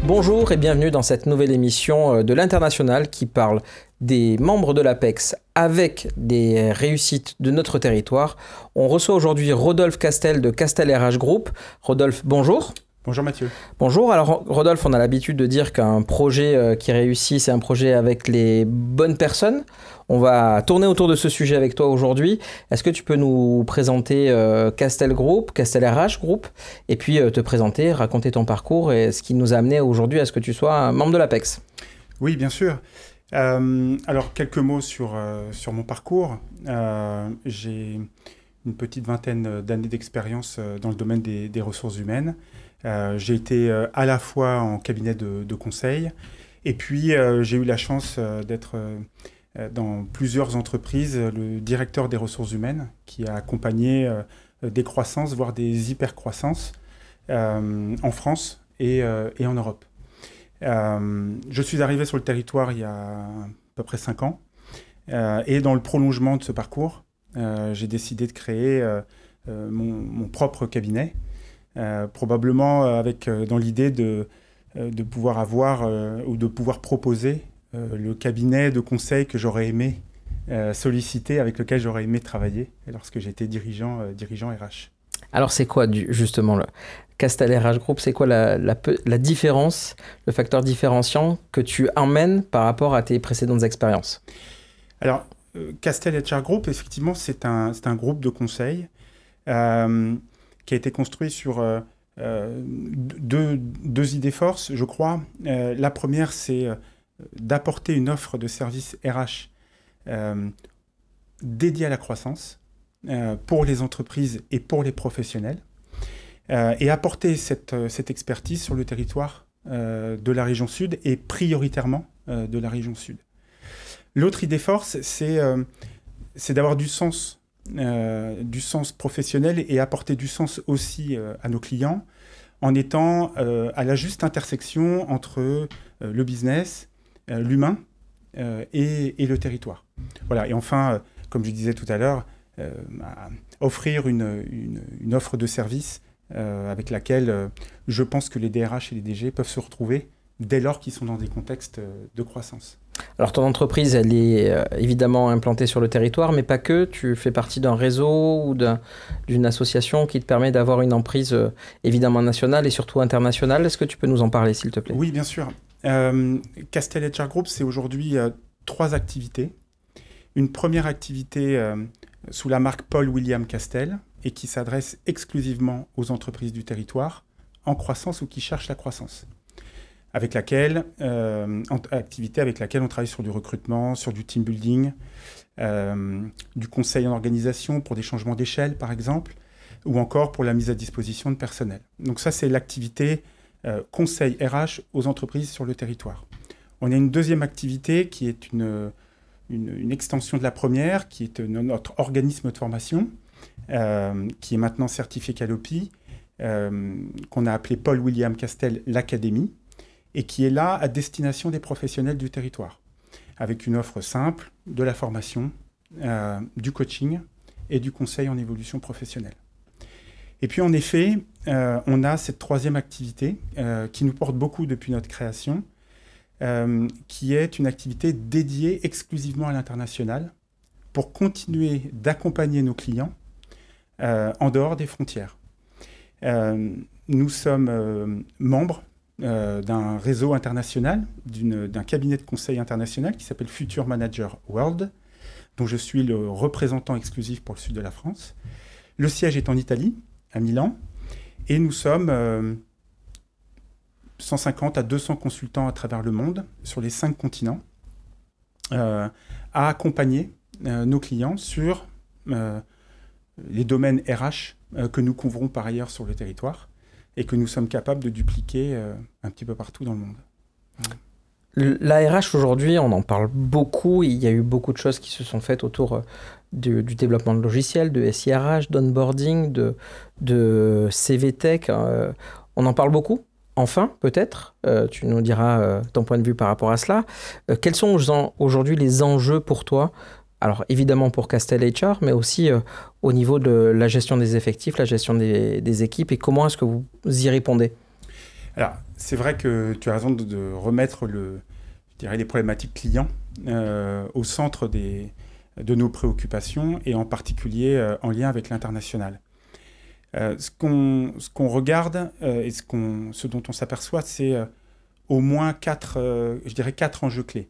Bonjour et bienvenue dans cette nouvelle émission de l'International qui parle des membres de l'APEX avec des réussites de notre territoire. On reçoit aujourd'hui Rodolphe Castel de Castel RH Group. Rodolphe, bonjour. Bonjour Mathieu. Bonjour. Alors Rodolphe, on a l'habitude de dire qu'un projet qui réussit, c'est un projet avec les bonnes personnes. On va tourner autour de ce sujet avec toi aujourd'hui. Est-ce que tu peux nous présenter Castel Group, Castel RH Group, et puis te présenter, raconter ton parcours et ce qui nous a amené aujourd'hui à ce que tu sois un membre de l'APEX? Oui, bien sûr. Alors, quelques mots sur mon parcours. J'ai une petite vingtaine d'années d'expérience dans le domaine des ressources humaines. J'ai été à la fois en cabinet de conseil, et puis j'ai eu la chance d'être dans plusieurs entreprises le directeur des ressources humaines qui a accompagné des croissances, voire des hypercroissances en France et en Europe. Je suis arrivé sur le territoire il y a à peu près 5 ans et dans le prolongement de ce parcours, j'ai décidé de créer mon propre cabinet, probablement avec dans l'idée de pouvoir avoir ou de pouvoir proposer le cabinet de conseil que j'aurais aimé solliciter, avec lequel j'aurais aimé travailler lorsque j'étais dirigeant RH. Alors c'est quoi justement le Castel RH Group? C'est quoi la différence, le facteur différenciant que tu emmènes par rapport à tes précédentes expériences? Alors Castel HR Group, effectivement, c'est un groupe de conseil qui a été construit sur deux idées forces, je crois. La première, c'est d'apporter une offre de services RH dédiée à la croissance pour les entreprises et pour les professionnels, et apporter cette expertise sur le territoire de la région Sud et prioritairement de la région Sud. L'autre idée force, c'est d'avoir du sens professionnel et apporter du sens aussi à nos clients en étant à la juste intersection entre le business, l'humain et le territoire. Voilà. Et enfin, comme je disais tout à l'heure, offrir une offre de service avec laquelle je pense que les DRH et les DG peuvent se retrouver dès lors qu'ils sont dans des contextes de croissance. Alors ton entreprise, elle est évidemment implantée sur le territoire, mais pas que. Tu fais partie d'un réseau ou d'une association qui te permet d'avoir une emprise évidemment nationale et surtout internationale. Est-ce que tu peux nous en parler, s'il te plaît? Oui, bien sûr. Castel HR Group, c'est aujourd'hui 3 activités. Une première activité sous la marque Paul William Castel et qui s'adresse exclusivement aux entreprises du territoire en croissance ou qui cherchent la croissance. Activité avec laquelle on travaille sur du recrutement, sur du team building, du conseil en organisation pour des changements d'échelle, par exemple, ou encore pour la mise à disposition de personnel. Donc ça, c'est l'activité conseil RH aux entreprises sur le territoire. On a une deuxième activité qui est une extension de la première, qui est notre organisme de formation, qui est maintenant certifié Calliope, qu'on a appelé Paul William Castel l'Académie, et qui est là à destination des professionnels du territoire, avec une offre simple, de la formation, du coaching et du conseil en évolution professionnelle. Et puis en effet, on a cette troisième activité qui nous porte beaucoup depuis notre création, qui est une activité dédiée exclusivement à l'international pour continuer d'accompagner nos clients en dehors des frontières. Nous sommes membres d'un réseau international, d'un cabinet de conseil international qui s'appelle Future Manager World, dont je suis le représentant exclusif pour le sud de la France. Le siège est en Italie, à Milan, et nous sommes 150 à 200 consultants à travers le monde, sur les 5 continents, à accompagner nos clients sur les domaines RH que nous couvrons par ailleurs sur le territoire, et que nous sommes capables de dupliquer un petit peu partout dans le monde. L'ARH aujourd'hui, on en parle beaucoup. Il y a eu beaucoup de choses qui se sont faites autour du développement de logiciels, de SIRH, d'onboarding, de CVTech. On en parle beaucoup. Enfin, peut-être, tu nous diras ton point de vue par rapport à cela. Quels sont aujourd'hui les enjeux pour toi? Alors évidemment pour Castel HR, mais aussi au niveau de la gestion des effectifs, la gestion des équipes, et comment est-ce que vous y répondez? Alors, c'est vrai que tu as raison de remettre je dirais les problématiques clients au centre de nos préoccupations et en particulier en lien avec l'international. Ce qu'on regarde et ce dont on s'aperçoit, c'est au moins je dirais quatre enjeux clés.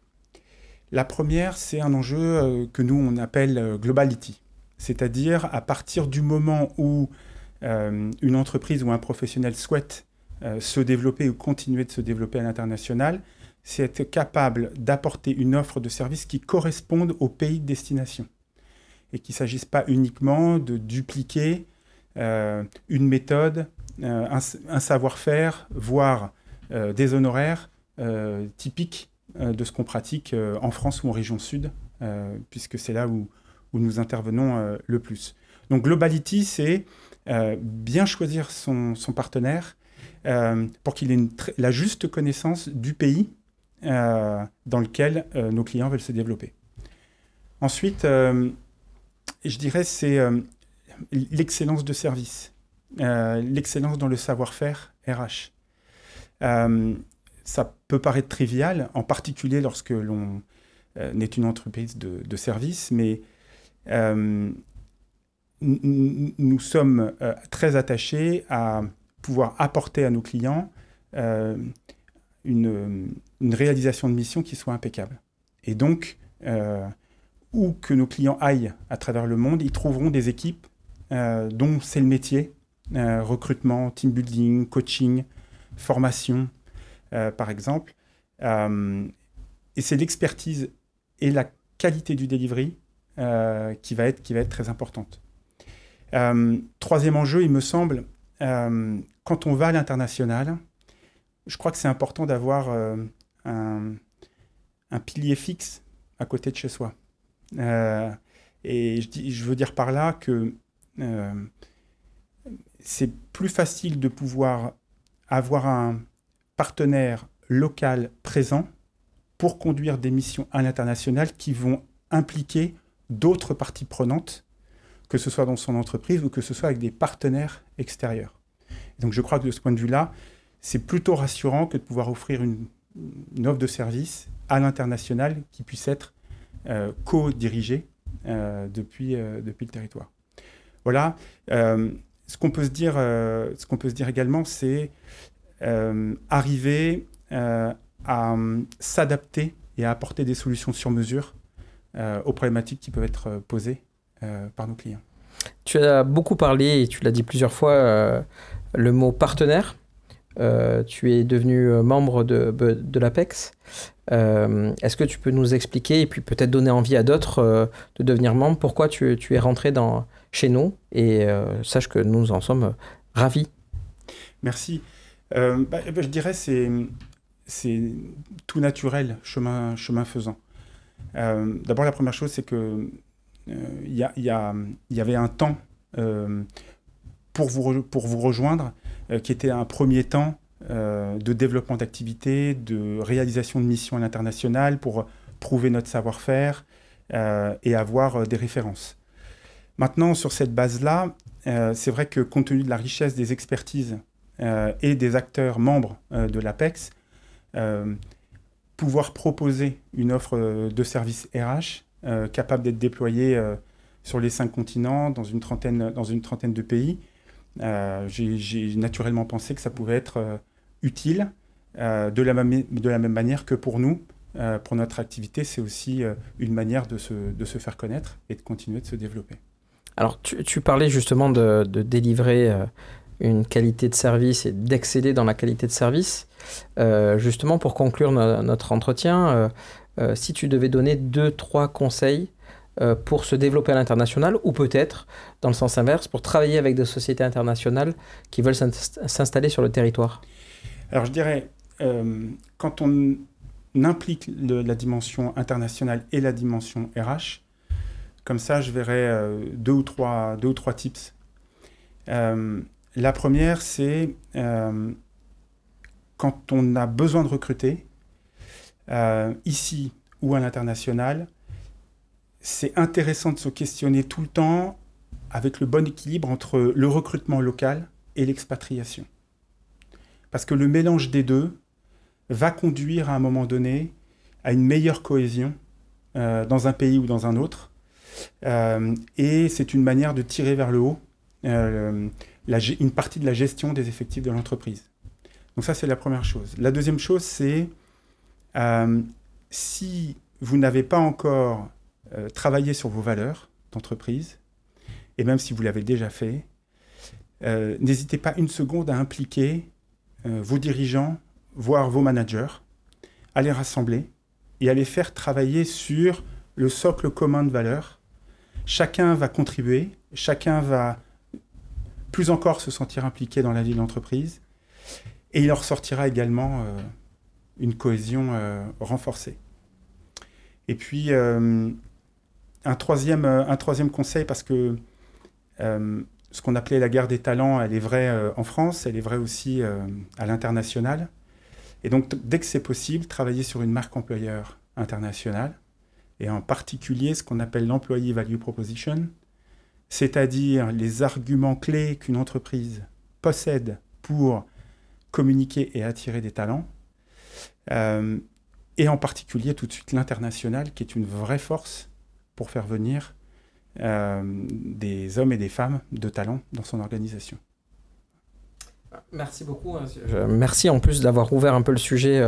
La première, c'est un enjeu que nous, on appelle globality. C'est-à-dire, à partir du moment où une entreprise ou un professionnel souhaite se développer ou continuer de se développer à l'international, c'est être capable d'apporter une offre de service qui corresponde au pays de destination. Et qu'il ne s'agisse pas uniquement de dupliquer une méthode, un savoir-faire, voire des honoraires typiques de ce qu'on pratique en France ou en région sud, puisque c'est là où nous intervenons le plus. Donc Globality, c'est bien choisir son partenaire pour qu'il ait la juste connaissance du pays dans lequel nos clients veulent se développer. Ensuite, je dirais c'est l'excellence de service, l'excellence dans le savoir-faire RH. Ça peut paraître trivial, en particulier lorsque l'on est une entreprise de service, mais nous sommes très attachés à pouvoir apporter à nos clients une réalisation de mission qui soit impeccable. Et donc, où que nos clients aillent à travers le monde, ils trouveront des équipes dont c'est le métier, recrutement, team building, coaching, formation, par exemple. Et c'est l'expertise et la qualité du delivery qui va être très importante. Troisième enjeu, il me semble, quand on va à l'international, je crois que c'est important d'avoir un pilier fixe à côté de chez soi. Et je veux dire par là que c'est plus facile de pouvoir avoir un partenaire local présent pour conduire des missions à l'international qui vont impliquer d'autres parties prenantes, que ce soit dans son entreprise ou que ce soit avec des partenaires extérieurs. Donc je crois que de ce point de vue-là, c'est plutôt rassurant que de pouvoir offrir une offre de service à l'international qui puisse être co-dirigée depuis le territoire. Voilà. Ce qu'on peut se dire également, c'est arriver à s'adapter et à apporter des solutions sur mesure aux problématiques qui peuvent être posées par nos clients. Tu as beaucoup parlé, et tu l'as dit plusieurs fois, le mot partenaire. Tu es devenu membre de l'APEX. Est-ce que tu peux nous expliquer et puis peut-être donner envie à d'autres de devenir membre? Pourquoi tu es rentré chez nous? Et sache que nous en sommes ravis. Merci. Je dirais c'est tout naturel, chemin faisant. D'abord, la première chose, c'est que il y avait un temps pour vous rejoindre qui était un premier temps de développement d'activités, de réalisation de missions à l'international pour prouver notre savoir-faire et avoir des références. Maintenant, sur cette base-là, c'est vrai que compte tenu de la richesse des expertises et des acteurs membres de l'APEX, pouvoir proposer une offre de service RH capable d'être déployée sur les 5 continents, dans une trentaine de pays, j'ai naturellement pensé que ça pouvait être utile de la même manière que pour nous. Pour notre activité, c'est aussi une manière de se faire connaître et de continuer de se développer. Alors, tu parlais justement de délivrer une qualité de service et d'exceller dans la qualité de service. Justement, pour conclure notre entretien, si tu devais donner 2-3 conseils pour se développer à l'international, ou peut-être, dans le sens inverse, pour travailler avec des sociétés internationales qui veulent s'installer sur le territoire. Alors, je dirais, quand on implique la dimension internationale et la dimension RH, comme ça, je verrais deux ou trois tips. La première, c'est quand on a besoin de recruter, ici ou à l'international, c'est intéressant de se questionner tout le temps avec le bon équilibre entre le recrutement local et l'expatriation. Parce que le mélange des deux va conduire à un moment donné à une meilleure cohésion dans un pays ou dans un autre. Et c'est une manière de tirer vers le haut une partie de la gestion des effectifs de l'entreprise. Donc ça, c'est la première chose. La deuxième chose, c'est si vous n'avez pas encore travaillé sur vos valeurs d'entreprise, et même si vous l'avez déjà fait, n'hésitez pas une seconde à impliquer vos dirigeants, voire vos managers, à les rassembler et à les faire travailler sur le socle commun de valeurs. Chacun va contribuer, chacun va plus encore se sentir impliqué dans la vie de l'entreprise, et il en ressortira également une cohésion renforcée. Et puis, un troisième conseil, parce que ce qu'on appelait la guerre des talents, elle est vraie en France, elle est vraie aussi à l'international. Et donc, dès que c'est possible, travailler sur une marque employeur internationale, et en particulier ce qu'on appelle l'Employee Value Proposition, c'est-à-dire les arguments clés qu'une entreprise possède pour communiquer et attirer des talents, et en particulier tout de suite l'international, qui est une vraie force pour faire venir des hommes et des femmes de talent dans son organisation. Merci beaucoup. Merci en plus d'avoir ouvert un peu le sujet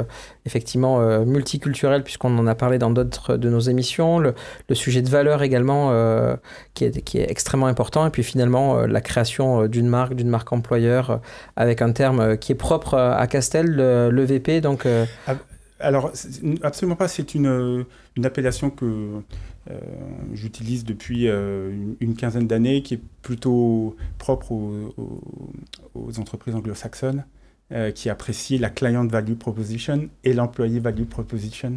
effectivement multiculturel, puisqu'on en a parlé dans d'autres de nos émissions, le sujet de valeur également qui est extrêmement important, et puis finalement la création d'une marque employeur avec un terme qui est propre à Castel, le VP. Donc, Alors, absolument pas, c'est une appellation que j'utilise depuis une quinzaine d'années, qui est plutôt propre aux entreprises anglo-saxonnes, qui apprécient la Client Value Proposition et l'Employee Value Proposition.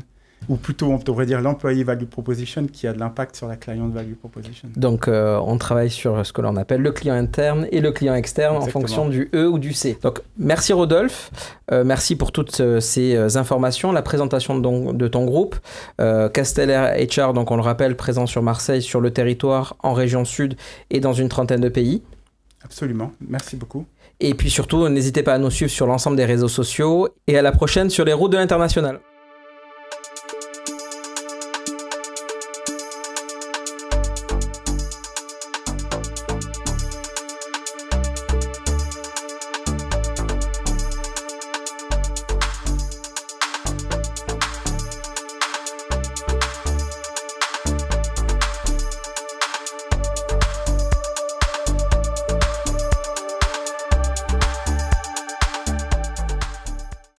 Ou plutôt, on devrait dire l'Employee Value Proposition qui a de l'impact sur la Client Value Proposition. Donc, on travaille sur ce que l'on appelle le client interne et le client externe. Exactement. En fonction du E ou du C. Donc, merci Rodolphe. Merci pour toutes ces informations, la présentation de ton groupe. Castel HR, donc on le rappelle, présent sur Marseille, sur le territoire, en région sud et dans une trentaine de pays. Absolument. Merci beaucoup. Et puis surtout, n'hésitez pas à nous suivre sur l'ensemble des réseaux sociaux et à la prochaine sur les routes de l'international.